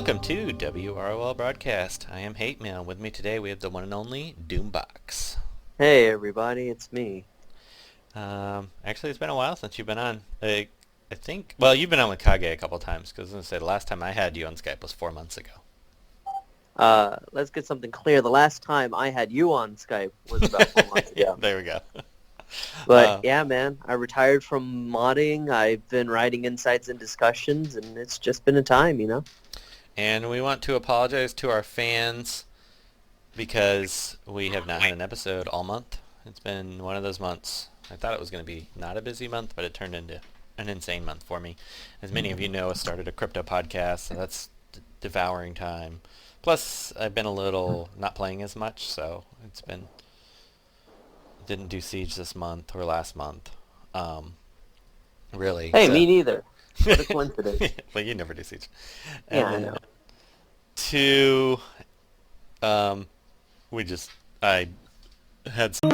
Welcome to WROL Broadcast. I am Hate Mail. With me today we have the one and only DoomBawkz. Hey everybody, it's me. Actually, it's been a while since you've been on. I think, well, you've been on with Kage a couple times, because I was going to say the last time I had you on Skype was 4 months ago. Let's get something clear. The last time I had you on Skype was about 4 months ago. There we go. But yeah, man, I retired from modding. I've been writing insights and discussions, and it's just been a time, you know? And we want to apologize to our fans because we have not had an episode all month. It's been one of those months. I thought it was going to be not a busy month, but it turned into an insane month for me. As many of you know, I started a crypto podcast, so that's devouring time. Plus, I've been a little not playing as much, so it's been... Didn't do Siege this month or last month. Really. Hey, me neither. What a coincidence. Well, you never do Siege. Yeah, And I know. Two, I had some...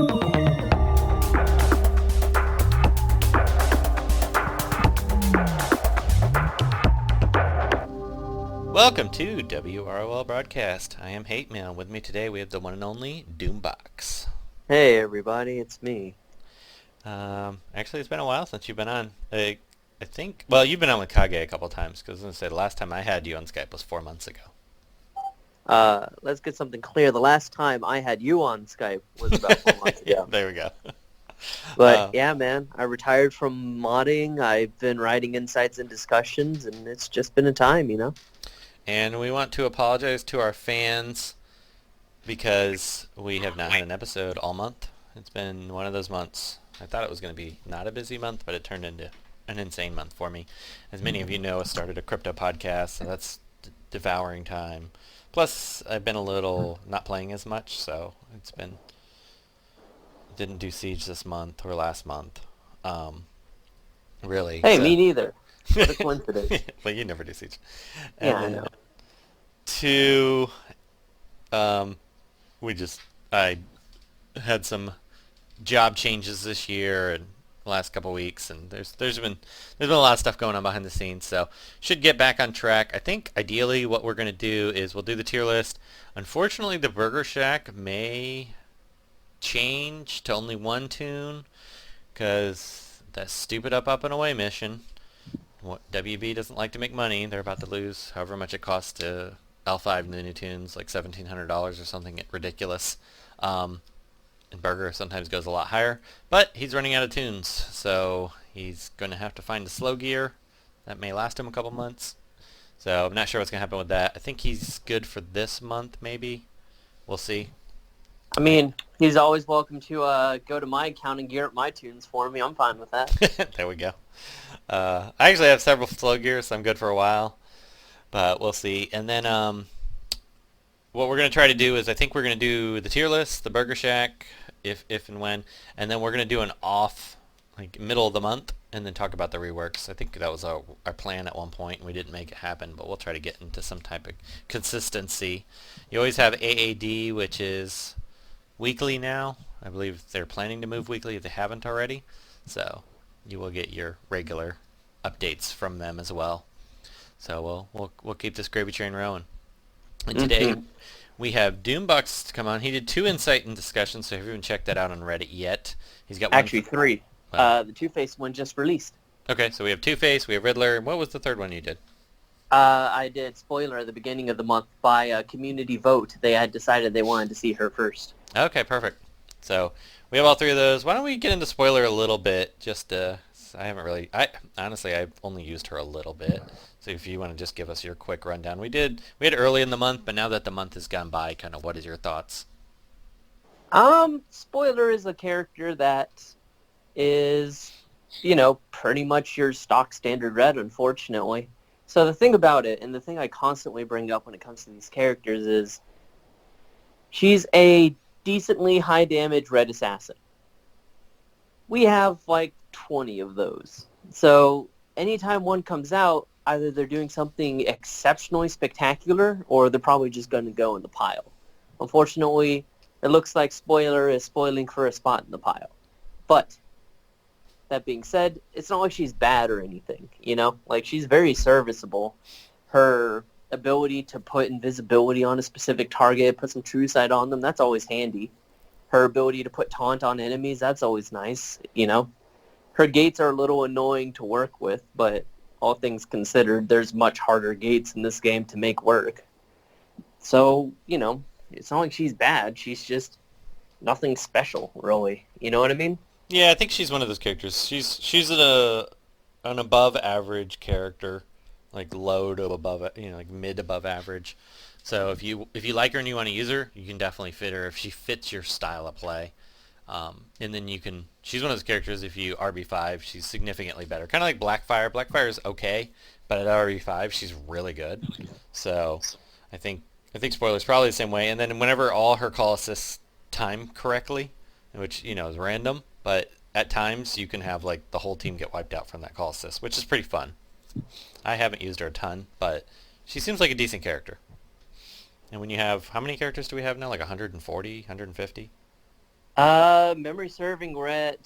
Welcome to WROL Broadcast. I am Hate Mail. With me today we have the one and only DoomBawkz. Hey everybody, it's me. Actually, it's been a while since you've been on. I think, well, you've been on with Kage a couple times, because I was going to say the last time I had you on Skype was 4 months ago. Let's get something clear. The last time I had you on Skype was about 4 months ago. There we go. But yeah, man, I retired from modding. I've been writing insights and discussions, and it's just been a time, you know? And we want to apologize to our fans because we have not had an episode all month. It's been one of those months. I thought it was going to be not a busy month, but it turned into an insane month for me. As many of you know, I started a crypto podcast, so that's devouring time. Plus, I've been a little not playing as much, so it's been... Didn't do Siege this month or last month. Really. Hey, me neither. What a coincidence. Well, you never do Siege. Yeah, I know. Two, I had some job changes this year and the last couple weeks, and there's been a lot of stuff going on behind the scenes, so should get back on track. I think ideally what we're going to do is we'll do the tier list. Unfortunately, the Burger Shack may change to only one tune because that stupid up and away mission. WB doesn't like to make money. They're about to lose however much it costs to L5 Looney Tunes, like $1,700 or something ridiculous. And Burger sometimes goes a lot higher, but he's running out of tunes, so he's going to have to find a slow gear. That may last him a couple months. So I'm not sure what's going to happen with that. I think he's good for this month, maybe. We'll see. I mean, he's always welcome to go to my account and gear up my tunes for me. I'm fine with that. There we go. I actually have several slow gears, so I'm good for a while. But we'll see. And then what we're going to try to do is I think we're going to do the tier list, the Burger Shack, if and when. And then we're going to do an off, like middle of the month, and then talk about the reworks. I think that was our plan at one point, and we didn't make it happen. But we'll try to get into some type of consistency. You always have AAD, which is... weekly now. I believe they're planning to move weekly if they haven't already. So you will get your regular updates from them as well. So we'll keep this gravy train rolling. And today we have DoomBawkz to come on. He did 2 insight and discussions, so if you haven't checked that out on Reddit yet, he's got Actually, 3. Wow. The Two Face one just released. Okay, so we have Two Face, we have Riddler. What was the third one you did? I did spoiler at the beginning of the month by a community vote. They had decided they wanted to see her first. Okay, perfect. So we have all 3 of those. Why don't we get into spoiler a little bit? I've only used her a little bit. So if you want to just give us your quick rundown. We had early in the month, but now that the month has gone by, kind of what is your thoughts? Spoiler is a character that is, pretty much your stock standard red, unfortunately. So the thing about it, and the thing I constantly bring up when it comes to these characters is she's a decently high damage red assassin. We have like 20 of those. So anytime one comes out, either they're doing something exceptionally spectacular or they're probably just going to go in the pile. Unfortunately, it looks like Spoiler is spoiling for a spot in the pile. But that being said, it's not like she's bad or anything, Like, she's very serviceable. Her ability to put invisibility on a specific target, put some true sight on them, that's always handy. Her ability to put taunt on enemies, that's always nice, you know. Her gates are a little annoying to work with, but all things considered, there's much harder gates in this game to make work. So, you know, it's not like she's bad. She's just nothing special, really. You know what I mean? Yeah, I think she's one of those characters. She's an above average character, like low to above, like mid above average. So if you like her and you want to use her, you can definitely fit her if she fits your style of play. And then she's one of those characters, if you RB5, she's significantly better. Kind of like Blackfire. Blackfire is okay, but at RB5, she's really good. So I think Spoiler's probably the same way. And then whenever all her call assists time correctly, which, is random, but at times you can have like the whole team get wiped out from that call assist, which is pretty fun. I haven't used her a ton, but she seems like a decent character. And when you have, how many characters do we have now? Like 140, 150? Memory serving, we're at,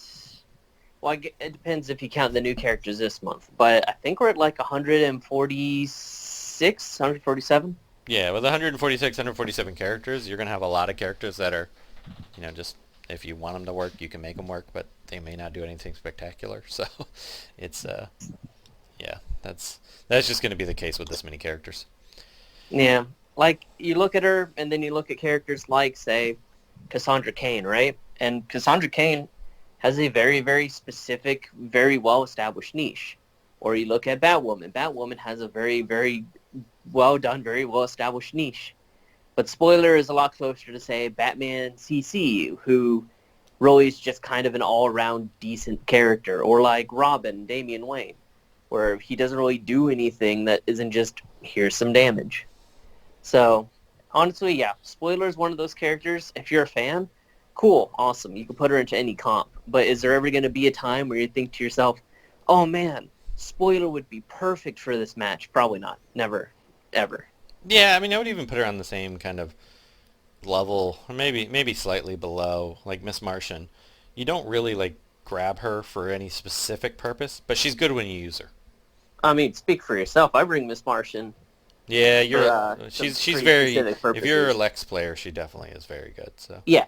well, it depends if you count the new characters this month, but I think we're at like 146, 147. Yeah, with 146, 147 characters, you're going to have a lot of characters that are, just, if you want them to work, you can make them work, but they may not do anything spectacular. So it's, yeah, that's just going to be the case with this many characters. Yeah, like you look at her and then you look at characters like, say, Cassandra Cain, right? And Cassandra Cain has a very, very specific, very well-established niche. Or you look at Batwoman. Batwoman has a very, very well done, very well-established niche. But Spoiler is a lot closer to, say, Batman CC, who really is just kind of an all-around decent character. Or like Robin, Damian Wayne, where he doesn't really do anything that isn't just, here's some damage. So, honestly, yeah, Spoiler is one of those characters. If you're a fan, cool, awesome. You can put her into any comp. But is there ever going to be a time where you think to yourself, oh man, Spoiler would be perfect for this match? Probably not. Never. Ever. Yeah, I mean, I would even put her on the same kind of level, or maybe slightly below, like Miss Martian. You don't really, like, grab her for any specific purpose, but she's good when you use her. I mean, speak for yourself. I bring Miss Martian. Yeah, she's very, if you're a Lex player, she definitely is very good, so. Yeah.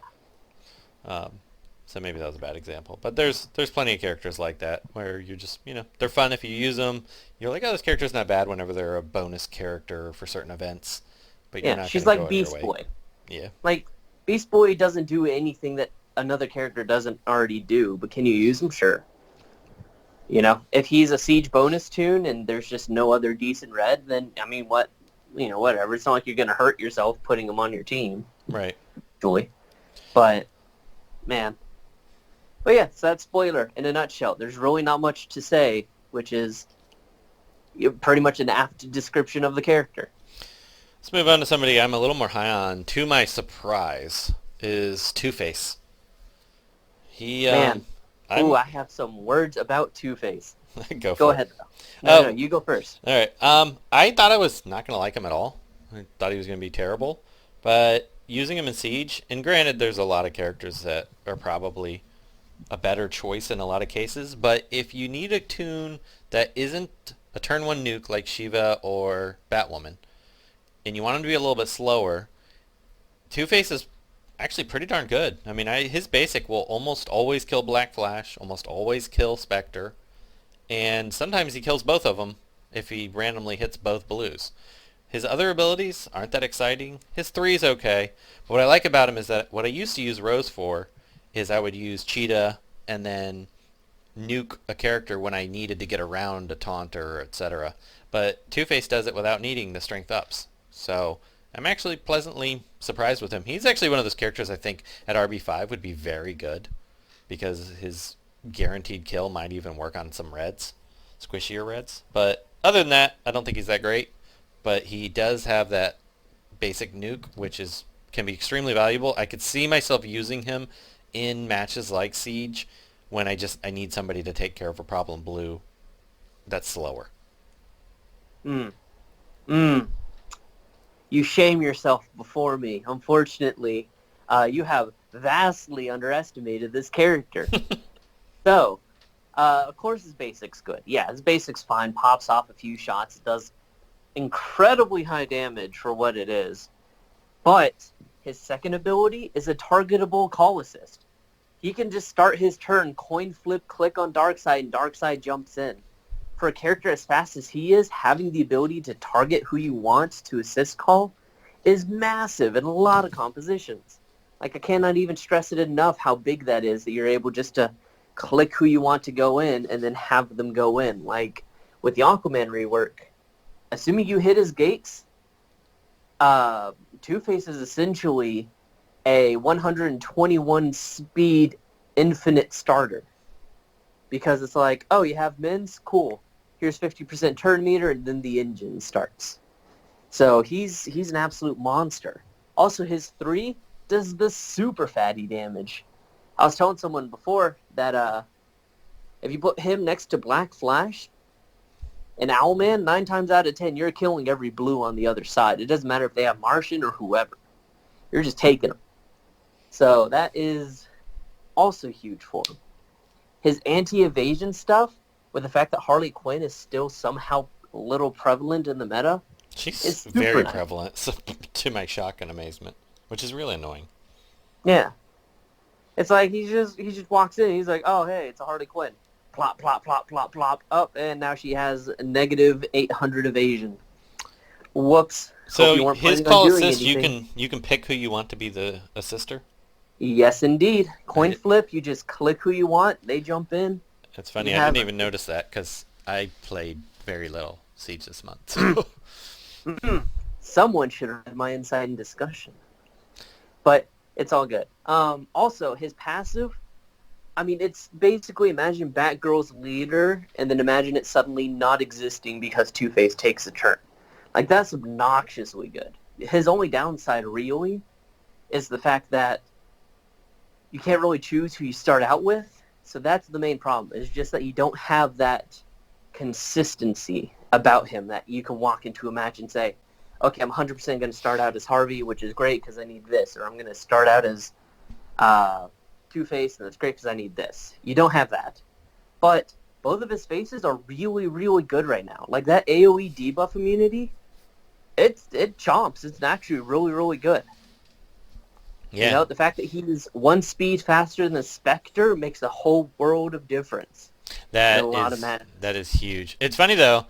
So maybe that was a bad example. But there's plenty of characters like that where you're just, they're fun if you use them. You're like, oh, this character's not bad whenever they're a bonus character for certain events. But you're not she's gonna like go Beast out of your way. Boy. Yeah. Like, Beast Boy doesn't do anything that another character doesn't already do, but can you use him? Sure. If he's a siege bonus tune and there's just no other decent red, then, I mean, whatever. It's not like you're going to hurt yourself putting him on your team. Right. Actually. But, man. But yeah, so that's Spoiler in a nutshell. There's really not much to say, which is pretty much an apt description of the character. Let's move on to somebody I'm a little more high on. To my surprise, is Two Face. Man. I have some words about Two Face. Go ahead, though. No, you go first. All right. I thought I was not going to like him at all. I thought he was going to be terrible. But using him in Siege, and granted, there's a lot of characters that are probably a better choice in a lot of cases, but if you need a tune that isn't a turn 1 nuke like Shiva or Batwoman, and you want him to be a little bit slower, Two-Face is actually pretty darn good. I mean, his basic will almost always kill Black Flash, almost always kill Spectre, and sometimes he kills both of them if he randomly hits both blues. His other abilities aren't that exciting. His 3 is okay, but what I like about him is that what I used to use Rose for is I would use Cheetah and then nuke a character when I needed to get around a taunt or etc. But Two-Face does it without needing the strength ups. So I'm actually pleasantly surprised with him. He's actually one of those characters I think at RB5 would be very good because his guaranteed kill might even work on some reds, squishier reds. But other than that, I don't think he's that great. But he does have that basic nuke, which can be extremely valuable. I could see myself using him in matches like Siege when I need somebody to take care of a problem blue that's slower. You shame yourself before me. Unfortunately, you have vastly underestimated this character. So, of course his basic's good. Yeah, his basic's fine. Pops off a few shots. It does incredibly high damage for what it is, but his second ability is a targetable call assist. He can just start his turn, coin flip, click on Darkseid, and Darkseid jumps in. For a character as fast as he is, having the ability to target who you want to assist call is massive in a lot of compositions. Like, I cannot even stress it enough how big that is, that you're able just to click who you want to go in and then have them go in. Like, with the Aquaman rework, assuming you hit his gates, Two-Face is essentially a 121 speed infinite starter. Because it's like, oh, you have mins? Cool. Here's 50% turn meter, and then the engine starts. So he's an absolute monster. Also, his 3 does the super fatty damage. I was telling someone before that if you put him next to Black Flash and Owlman, 9 times out of 10, you're killing every blue on the other side. It doesn't matter if they have Martian or whoever. You're just taking them. So that is also huge for him. His anti-evasion stuff, with the fact that Harley Quinn is still somehow a little prevalent in the meta, She's very prevalent, so, to my shock and amazement, which is really annoying. Yeah. It's like he just walks in, he's like, oh, hey, it's a Harley Quinn. Plop, plop, plop, plop, plop, up, and now she has a negative 800 evasion. Whoops. So his call assist, you can pick who you want to be the assister? Yes, indeed. Coin flip, you just click who you want, they jump in. That's funny, I didn't even notice that, because I played very little Siege this month. So. Someone should have had my inside discussion. But it's all good. Also, his passive, I mean, it's basically imagine Batgirl's leader and then imagine it suddenly not existing because Two-Face takes a turn. Like, that's obnoxiously good. His only downside, really, is the fact that you can't really choose who you start out with. So that's the main problem. It's just that you don't have that consistency about him that you can walk into a match and say, okay, I'm 100% going to start out as Harvey, which is great because I need this. Or I'm going to start out as Two-Face, and that's great because I need this. You don't have that. But both of his faces are really, really good right now. Like, that AoE debuff immunity, it chomps. It's actually really, really good. Yeah. You know, the fact that he's 1 speed faster than the Spectre makes a whole world of difference. That is huge. It's funny, though.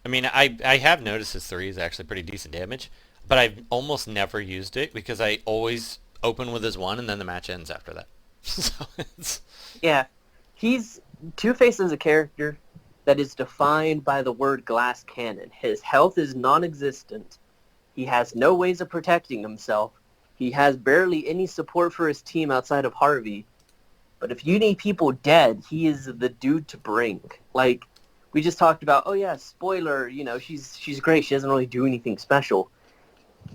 I mean, I have noticed his 3 is actually pretty decent damage, but I've almost never used it because I always open with his 1 and then the match ends after that. So it's... Yeah. Two-Face is a character that is defined by the word glass cannon. His health is non-existent. He has no ways of protecting himself. He has barely any support for his team outside of Harvey. But if you need people dead, he is the dude to bring. Like, we just talked about, oh yeah, spoiler, you know, she's great. She doesn't really do anything special.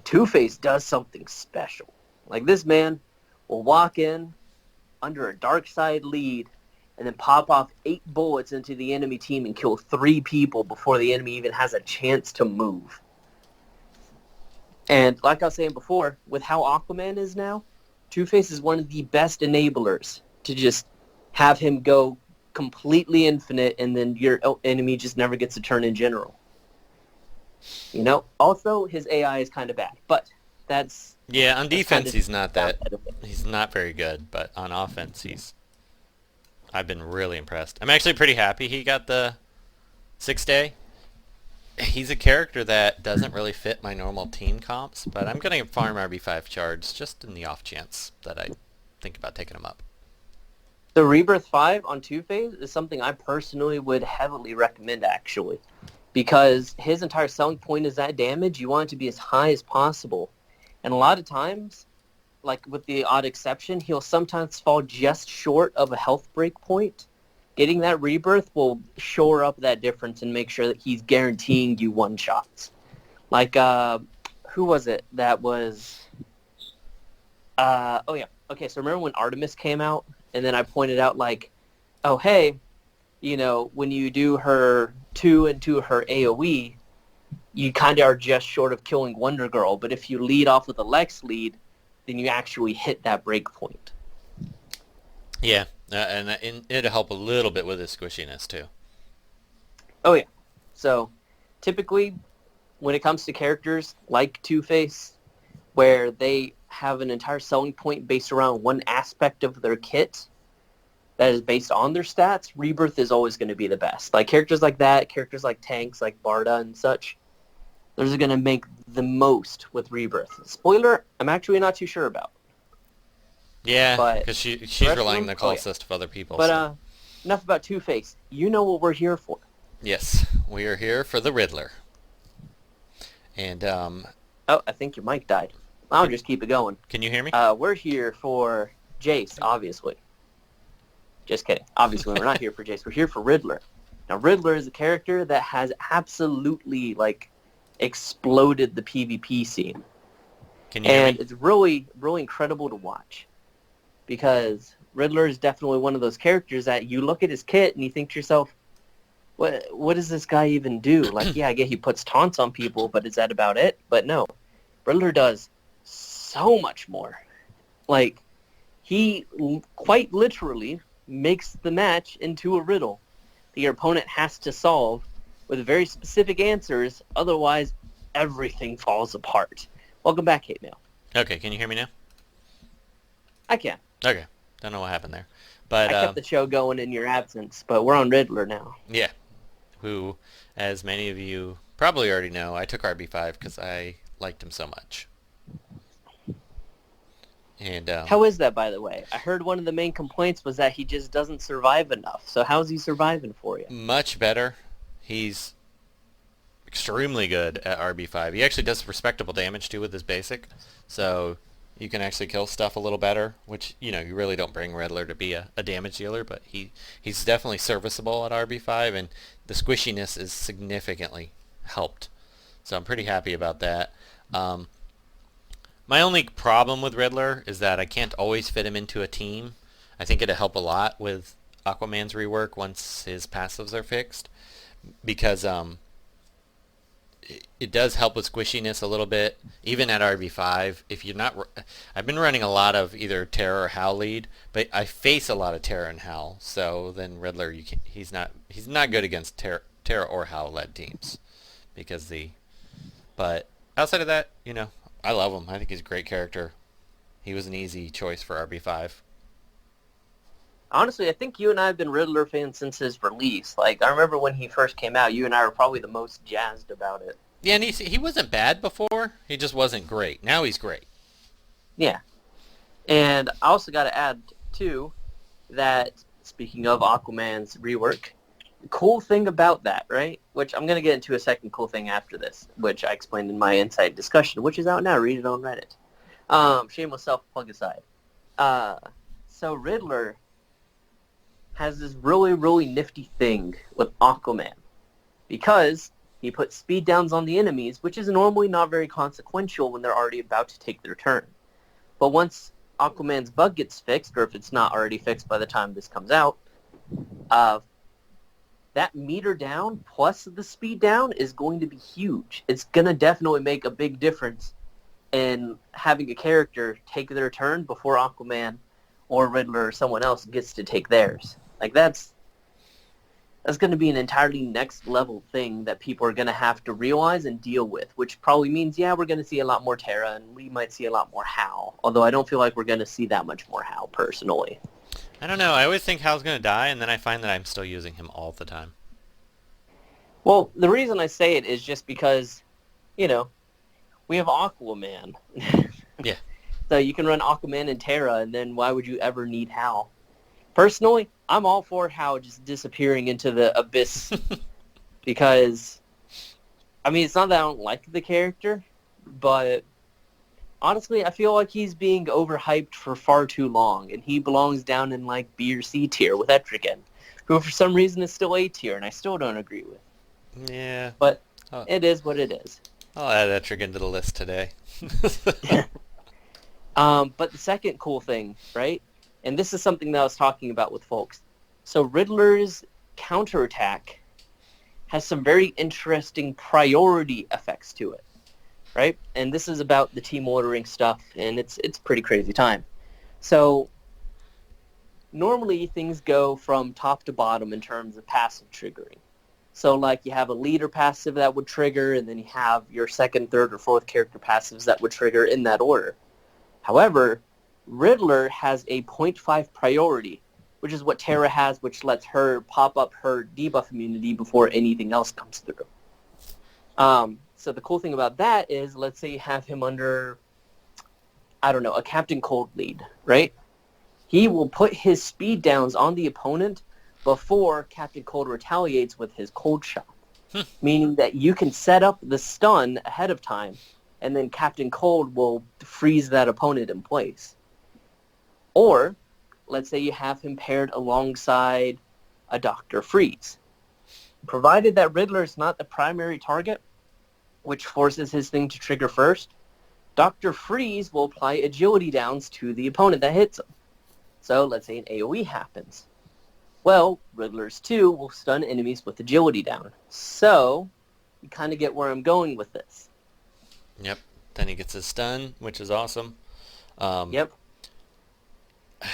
Two-Face does something special. Like, this man will walk in under a Darkseid lead and then pop off 8 bullets into the enemy team and kill 3 people before the enemy even has a chance to move. And like I was saying before, with how Aquaman is now, Two-Face is one of the best enablers to just have him go completely infinite and then your enemy just never gets a turn in general. You know? Also, his AI is kind of bad, but that's... Yeah, on defense he's not very good, but on offense I've been really impressed. I'm actually pretty happy he got the 6-day. He's a character that doesn't really fit my normal team comps, but I'm going to farm RB5 charge just in the off chance that I think about taking him up. The Rebirth 5 on Two-Face is something I personally would heavily recommend, actually, because his entire selling point is that damage. You want it to be as high as possible. And a lot of times, like with the odd exception, he'll sometimes fall just short of a health break point. Getting that Rebirth will shore up that difference and make sure that he's guaranteeing you one-shots. Like, who was it that was... oh, yeah. Okay, so remember when Artemis came out? And then I pointed out, like, oh, hey, you know, when you do her 2 into her AoE, you kind of are just short of killing Wonder Girl. But if you lead off with a Lex lead, then you actually hit that break point. Yeah, and it'll help a little bit with his squishiness, too. Oh, yeah. So, typically, when it comes to characters like Two Face, where they have an entire selling point based around one aspect of their kit that is based on their stats, Rebirth is always going to be the best. Like characters like that, characters like tanks like Barda and such, those are going to make the most with Rebirth. Spoiler, I'm actually not too sure about. Yeah, But because she's the rest of relying on them, the call yeah. assist of other people. But so. enough about Two Face. You know what we're here for. Yes, we are here for the Riddler. And Oh, I think your mic died. I'll just keep it going. can you hear me? We're here for Jace, obviously. Just kidding. Obviously, we're not here for Jace. We're here for Riddler. Now, Riddler is a character that has absolutely, like, exploded the PvP scene. Can you hear And me? it's really, really incredible to watch. Because Riddler is definitely one of those characters that you look at his kit and you think to yourself, what does this guy even do? Like, yeah, I get he puts taunts on people, but is that about it? But no. Riddler does so much more. Like, he quite literally makes the match into a riddle that your opponent has to solve with very specific answers, otherwise everything falls apart. Welcome back, Hate Mail. Okay, can you hear me now? I can. Okay, don't know what happened there. But I kept the show going in your absence, but we're on Riddler now. yeah, who, as many of you probably already know, I took RB5 because I liked him so much. And How is that, by the way? I heard one of the main complaints was that he just doesn't survive enough. So how's he surviving for you? much better. He's extremely good at RB5. He actually does respectable damage too with his basic, so you can actually kill stuff a little better, which, you know, you really don't bring Riddler to be a damage dealer, but he's definitely serviceable at RB5, and the squishiness is significantly helped. So I'm pretty happy about that. My only problem with Riddler is that I can't always fit him into a team. I think it'd help a lot with Aquaman's rework once his passives are fixed, because it does help with squishiness a little bit, even at RB5. If you're not, I've been running a lot of either Terra or Howl lead, but I face a lot of Terra and Howl. So then Riddler, he's not good against Terra or Howl led teams, because But outside of that, you know, I love him. I think he's a great character. He was an easy choice for RB5. Honestly, I think you and I have been Riddler fans since his release. Like, I remember when he first came out, you and I were probably the most jazzed about it. Yeah, and he wasn't bad before. He just wasn't great. Now he's great. Yeah. And I also got to add, too, that, speaking of Aquaman's rework, the cool thing about that, right, which I'm going to get into a second cool thing after this, which I explained in my Insight discussion, which is out now. Read it on Reddit. Shameless self-plug aside. So Riddler has this really, really nifty thing with Aquaman, because he puts speed downs on the enemies, which is normally not very consequential when they're already about to take their turn. But once Aquaman's bug gets fixed, or if it's not already fixed by the time this comes out, that meter down plus the speed down is going to be huge. It's going to definitely make a big difference in having a character take their turn before Aquaman or Riddler or someone else gets to take theirs. Like, that's going to be an entirely next level thing that people are going to have to realize and deal with, which probably means, yeah, we're going to see a lot more Terra, and we might see a lot more Howl, although I don't feel like we're going to see that much more Howl, personally. I don't know. I always think Hal's going to die, and then I find that I'm still using him all the time. Well, the reason I say it is just because, you know, we have Aquaman. Yeah. So you can run Aquaman and Terra, and then why would you ever need Howl? Personally, I'm all for Howl just disappearing into the abyss because, I mean, it's not that I don't like the character, but honestly, I feel like he's being overhyped for far too long, and he belongs down in, like, B or C tier with Attribution, who for some reason is still A tier, and I still don't agree with. Yeah. But it is what it is. I'll add Etrigan to the list today. But the second cool thing, right? And this is something that I was talking about with folks. So Riddler's counterattack has some very interesting priority effects to it, right? And this is about the team ordering stuff, and it's pretty crazy time. So normally things go from top to bottom in terms of passive triggering. So, like, you have a leader passive that would trigger, and then you have your second, third, or fourth character passives that would trigger in that order. However, Riddler has a .5 priority, which is what Terra has, which lets her pop up her debuff immunity before anything else comes through. So the cool thing about that is, let's say you have him under, I don't know, a Captain Cold lead, right? He will put his speed downs on the opponent before Captain Cold retaliates with his cold shot, meaning that you can set up the stun ahead of time, and then Captain Cold will freeze that opponent in place. Or, let's say you have him paired alongside a Dr. Freeze. Provided that Riddler is not the primary target, which forces his thing to trigger first, Dr. Freeze will apply agility downs to the opponent that hits him. So let's say an AoE happens. Well, Riddler's 2 will stun enemies with agility down. So, you kind of get where I'm going with this. Yep. Then he gets his stun, which is awesome. Yep.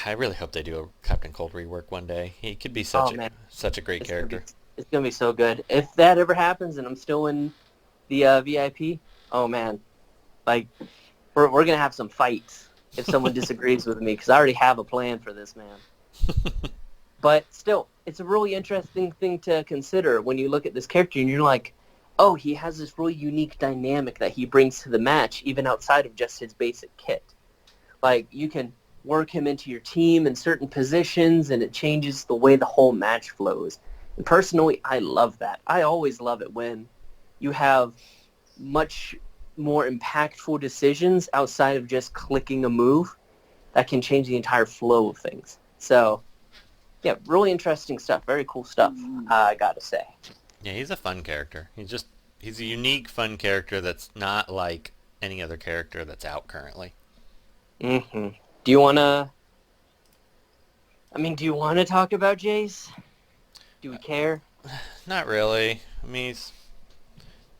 I really hope they do a Captain Cold rework one day. He could be such a great character. It's going to be so good. If that ever happens and I'm still in the VIP, oh man. Like, we're going to have some fights if someone disagrees with me, because I already have a plan for this, man. But still, it's a really interesting thing to consider when you look at this character and you're like, oh, he has this really unique dynamic that he brings to the match, even outside of just his basic kit. Like, you can work him into your team in certain positions, and it changes the way the whole match flows. And personally, I love that. I always love it when you have much more impactful decisions outside of just clicking a move that can change the entire flow of things. So, yeah, really interesting stuff. Very cool stuff, I gotta say. Yeah, he's a fun character. He's a unique, fun character that's not like any other character that's out currently. Mm-hmm. Do you want to talk about Jace? Do we care? Not really. I mean,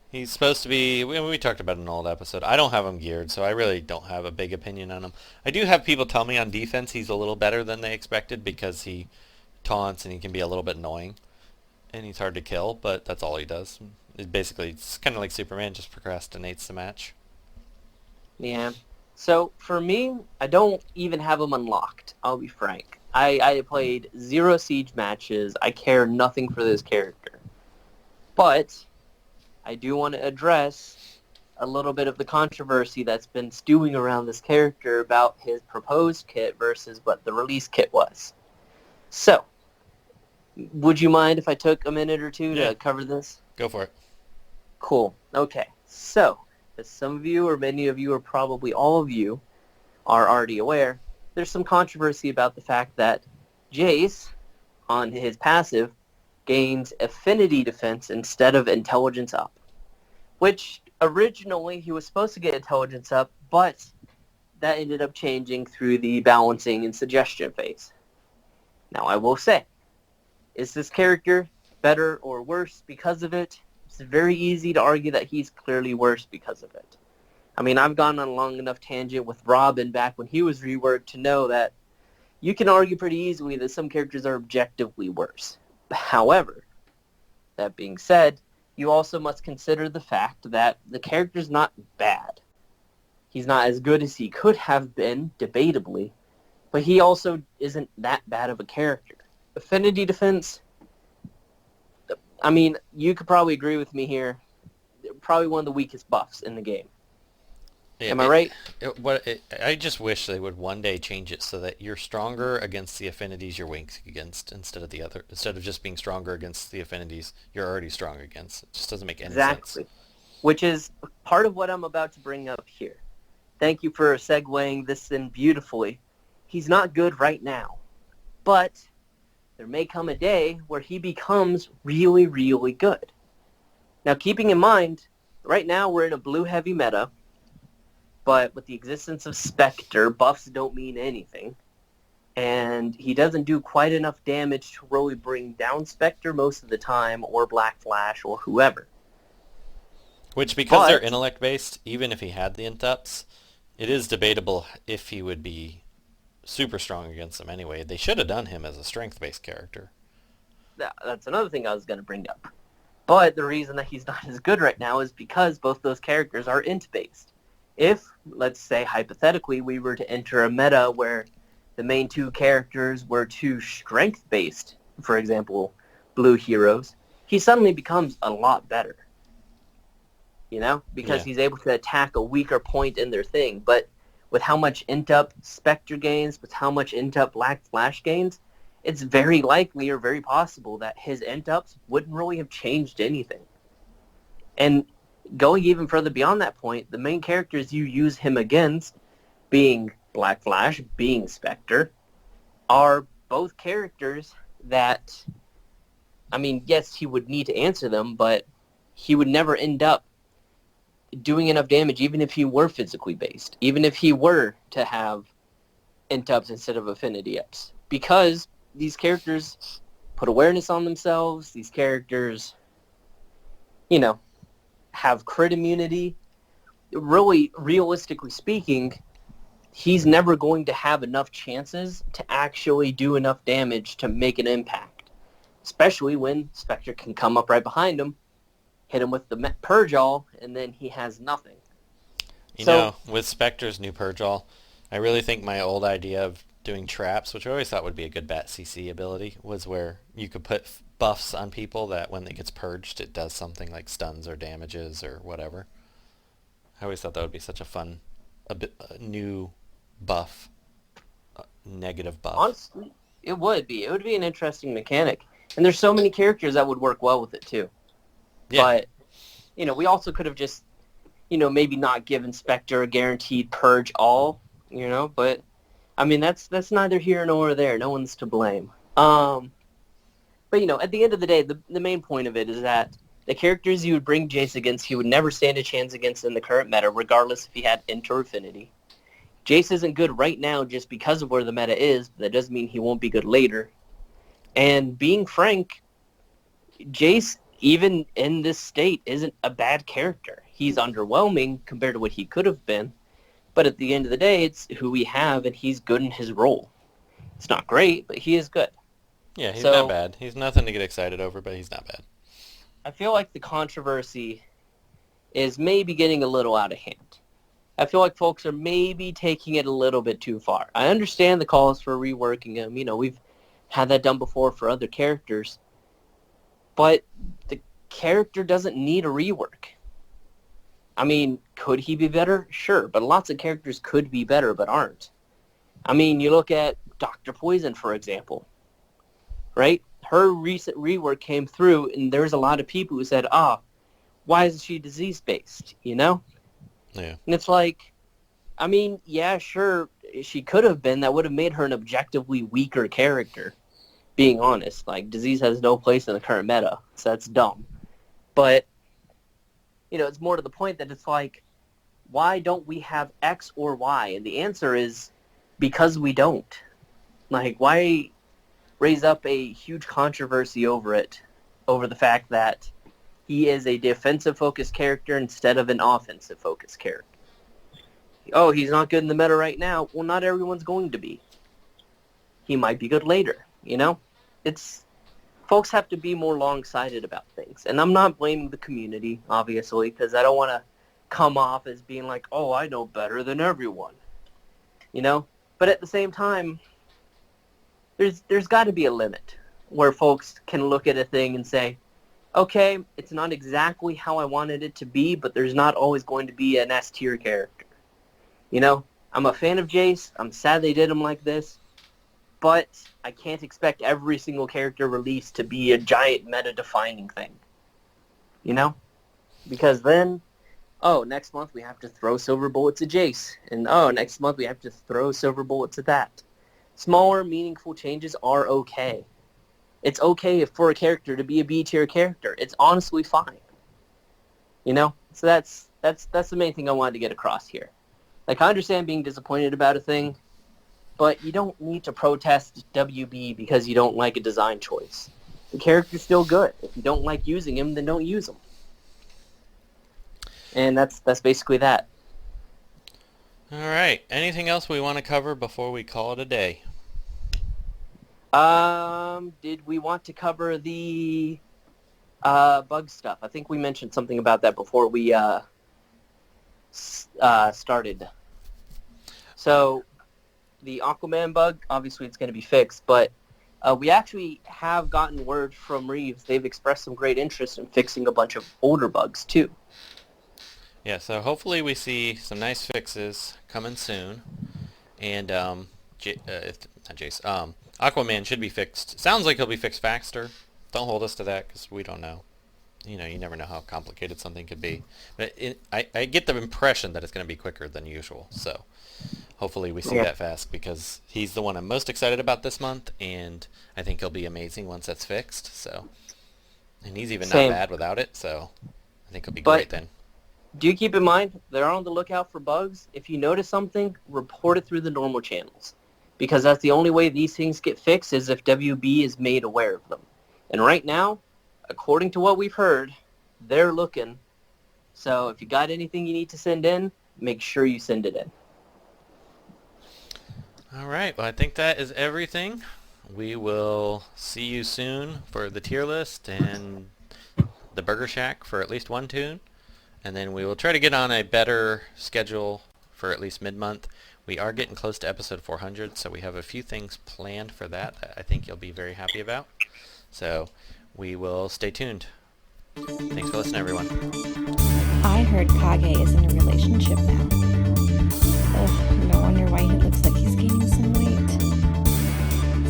he's supposed to be... We talked about it in an old episode. I don't have him geared, so I really don't have a big opinion on him. I do have people tell me on defense he's a little better than they expected because he taunts and he can be a little bit annoying. And he's hard to kill, but that's all he does. It's kind of like Superman, just procrastinates the match. Yeah. So, for me, I don't even have him unlocked, I'll be frank. I played 0 Siege matches. I care nothing for this character. But I do want to address a little bit of the controversy that's been stewing around this character about his proposed kit versus what the release kit was. So, would you mind if I took a minute or two to cover this? Go for it. Cool. Okay. So, as some of you, or many of you, or probably all of you, are already aware, there's some controversy about the fact that Jace, on his passive, gains affinity defense instead of intelligence up. Which, originally, he was supposed to get intelligence up, but that ended up changing through the balancing and suggestion phase. Now, I will say, is this character better or worse because of it? It's very easy to argue that he's clearly worse because of it. I mean, I've gone on a long enough tangent with Robin back when he was reworked to know that you can argue pretty easily that some characters are objectively worse. However, that being said, you also must consider the fact that the character's not bad. He's not as good as he could have been, debatably, but he also isn't that bad of a character. Affinity defense, I mean, you could probably agree with me here, probably one of the weakest buffs in the game. Am I right? I just wish they would one day change it so that you're stronger against the affinities you're weak against instead of just being stronger against the affinities you're already strong against. It just doesn't make any sense. Exactly. Which is part of what I'm about to bring up here. Thank you for segueing this in beautifully. He's not good right now, but there may come a day where he becomes really, really good. Now, keeping in mind, right now we're in a blue-heavy meta, but with the existence of Spectre, buffs don't mean anything. And he doesn't do quite enough damage to really bring down Spectre most of the time, or Black Flash, or whoever. Which, because they're intellect-based, even if he had the int-ups, it is debatable if he would be super strong against them anyway. They should have done him as a strength-based character. That's another thing I was going to bring up. But the reason that he's not as good right now is because both those characters are int-based. If, let's say, hypothetically, we were to enter a meta where the main two characters were two strength-based, for example, blue heroes, he suddenly becomes a lot better. You know? Because Yeah. he's able to attack a weaker point in their thing. But with how much int-up Spectre gains, with how much int-up Black Flash gains, it's very likely or very possible that his int-ups wouldn't really have changed anything. And going even further beyond that point, the main characters you use him against, being Black Flash, being Spectre, are both characters that, I mean, yes, he would need to answer them, but he would never end up doing enough damage even if he were physically based, even if he were to have int-ups instead of affinity ups. Because these characters put awareness on themselves, these characters, you know, have crit immunity. Really, realistically speaking, he's never going to have enough chances to actually do enough damage to make an impact. Especially when Spectre can come up right behind him, hit him with the Purge All, and then he has nothing. You know, with Spectre's new Purge All, I really think my old idea of doing traps, which I always thought would be a good Bat CC ability, was where you could put buffs on people that when it gets purged, it does something like stuns or damages or whatever. I always thought that would be such a fun, a new buff, negative buff. Honestly, it would be. It would be an interesting mechanic. And there's so many characters that would work well with it, too. Yeah. But, you know, we also could have just, you know, maybe not given Spectre a guaranteed Purge All, you know, but, I mean, that's neither here nor there. No one's to blame. But, you know, at the end of the day, the main point of it is that the characters you would bring Jace against, he would never stand a chance against in the current meta, regardless if he had Int or Affinity. Jace isn't good right now just because of where the meta is, but that doesn't mean he won't be good later. And being frank, Jace, even in this state, isn't a bad character. He's underwhelming compared to what he could have been, but at the end of the day, it's who we have, and he's good in his role. It's not great, but he is good. Yeah, he's So, not bad. He's nothing to get excited over, but he's not bad. I feel like the controversy is maybe getting a little out of hand. I feel like folks are maybe taking it a little bit too far. I understand the calls for reworking him. You know, we've had that done before for other characters. But the character doesn't need a rework. I mean, could he be better? Sure, but lots of characters could be better but aren't. I mean, you look at Dr. Poison, for example, right? Her recent rework came through, and there's a lot of people who said, why isn't she disease-based, you know? Yeah. And it's like, I mean, yeah, sure, she could have been. That would have made her an objectively weaker character, being honest. Like, disease has no place in the current meta, so that's dumb. But, you know, it's more to the point that it's like, why don't we have X or Y? And the answer is because we don't. Like, why raise up a huge controversy over it, over the fact that he is a defensive-focused character instead of an offensive-focused character? Oh, he's not good in the meta right now. Well, not everyone's going to be. He might be good later, you know? Folks have to be more long-sighted about things. And I'm not blaming the community, obviously, because I don't want to come off as being like, oh, I know better than everyone. You know? But at the same time, there's got to be a limit where folks can look at a thing and say, okay, it's not exactly how I wanted it to be, but there's not always going to be an S-tier character. You know? I'm a fan of Jace. I'm sad they did him like this. But I can't expect every single character released to be a giant meta-defining thing. You know? Because then, oh, next month we have to throw silver bullets at Jace. And, oh, next month we have to throw silver bullets at that. Smaller, meaningful changes are okay. It's okay for a character to be a B-tier character. It's honestly fine. You know? So that's the main thing I wanted to get across here. Like, I understand being disappointed about a thing, but you don't need to protest WB because you don't like a design choice. The character's still good. If you don't like using him, then don't use him. And that's basically that. All right. Anything else we want to cover before we call it a day? Did we want to cover the Bug stuff. I think we mentioned something about that before we started. So the Aquaman bug, obviously it's going to be fixed, but we actually have gotten word from Reeves. They've expressed some great interest in fixing a bunch of older bugs too. Yeah, so hopefully we see some nice fixes coming soon. And not Jace, Aquaman should be fixed. Sounds like he'll be fixed faster. Don't hold us to that because we don't know. You never know how complicated something could be. But I get the impression that it's going to be quicker than usual. So hopefully we see that fast because he's the one I'm most excited about this month, and I think he'll be amazing once that's fixed. So, and he's even not bad without it. So I think he'll be great then. Do you keep in mind they're on the lookout for bugs? If you notice something, report it through the normal channels, because that's the only way these things get fixed is if WB is made aware of them. And right now, according to what we've heard, they're looking. So if you got anything you need to send in, make sure you send it in. All right. Well, I think that is everything. We will see you soon for the tier list and the Burger Shack for at least one tune. And then we will try to get on a better schedule for at least mid-month. We are getting close to episode 400, so we have a few things planned for that I think you'll be very happy about. So we will stay tuned. Thanks for listening, everyone. I heard Kage is in a relationship now. Ugh, no wonder why he looks like he's gaining some weight.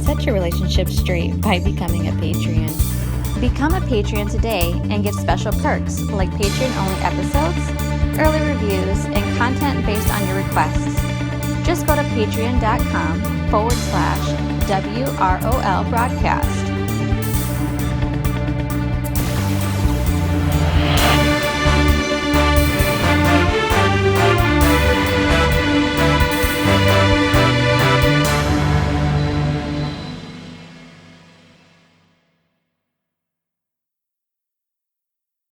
Set your relationship straight by becoming a Patreon. Become a Patreon today and get special perks like Patreon-only episodes, early reviews, and content based on your requests. Just go to patreon.com/WROL Broadcast.